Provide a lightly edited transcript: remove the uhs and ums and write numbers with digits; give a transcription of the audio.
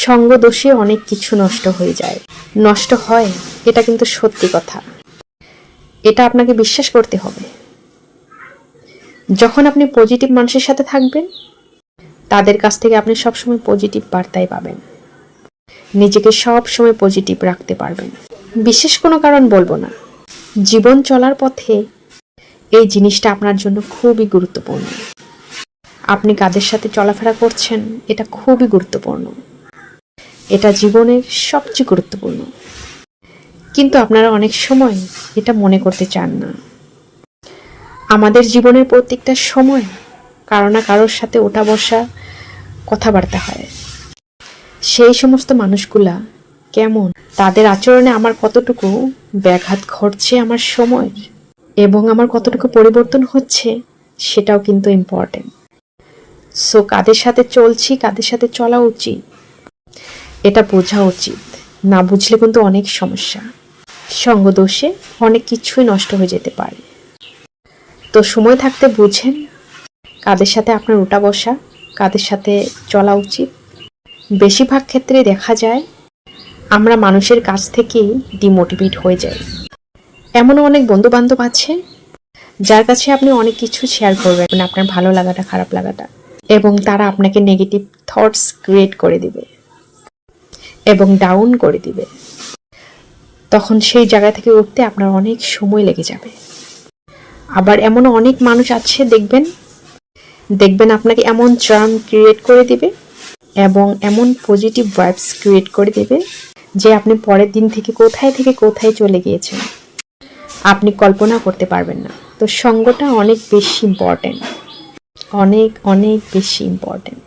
সঙ্গ দোষে অনেক কিছু নষ্ট হয়ে যায়, নষ্ট হয়, এটা কিন্তু সত্যি কথা। এটা আপনাকে বিশ্বাস করতে হবে। যখন আপনি পজিটিভ মানুষের সাথে থাকবেন, তাদের কাছ থেকে আপনি সবসময় পজিটিভ বার্তাই পাবেন, নিজেকে সব সময় পজিটিভ রাখতে পারবেন। বিশেষ কোনো কারণ বলবো না, জীবন চলার পথে এই জিনিসটা আপনার জন্য খুবই গুরুত্বপূর্ণ। আপনি কাদের সাথে চলাফেরা করছেন, এটা খুবই গুরুত্বপূর্ণ, এটা জীবনের সবচেয়ে গুরুত্বপূর্ণ। কিন্তু আপনারা অনেক সময় এটা মনে করতে চান না। আমাদের জীবনের প্রত্যেকটা সময় কারো না কারোর সাথে ওঠা বসা, কথাবার্তা হয়। সেই সমস্ত মানুষগুলা কেমন, তাদের আচরণে আমার কতটুকু ব্যাঘাত ঘটছে আমার সময়ের, এবং আমার কতটুকু পরিবর্তন হচ্ছে, সেটাও কিন্তু ইম্পর্টেন্ট। সো কাদের সাথে চলছি, কাদের সাথে চলা উচিত, এটা বোঝা উচিত। না বুঝলে কিন্তু অনেক সমস্যা, সঙ্গ দোষে অনেক কিছুই নষ্ট হয়ে যেতে পারে। তো সময় থাকতে বুঝেন কাদের সাথে আপনার উঠা বসা, কাদের সাথে চলা উচিত। বেশিরভাগ ক্ষেত্রে দেখা যায় আমরা মানুষের কাছ থেকেই ডিমোটিভেট হয়ে যাই। এমনও অনেক বন্ধু বান্ধব আছে যার কাছে আপনি অনেক কিছু শেয়ার করবেন, আপনার ভালো লাগাটা, খারাপ লাগাটা, এবং তারা আপনাকে নেগেটিভ থটস ক্রিয়েট করে দিবে এবং ডাউন করে দিবে। তখন সেই জায়গা থেকে উঠতে আপনার অনেক সময় লেগে যাবে। আবার এমনও অনেক মানুষ আছে দেখবেন আপনাকে এমন চার্ম ক্রিয়েট করে দিবে এবং এমন পজিটিভ ভাইবস ক্রিয়েট করে দেবে যে আপনি পরের দিন থেকে কোথায় চলে গিয়েছেন আপনি কল্পনা করতে পারবেন না। তো সঙ্গটা অনেক বেশি ইম্পর্টেন্ট, অনেক অনেক বেশি ইম্পর্টেন্ট।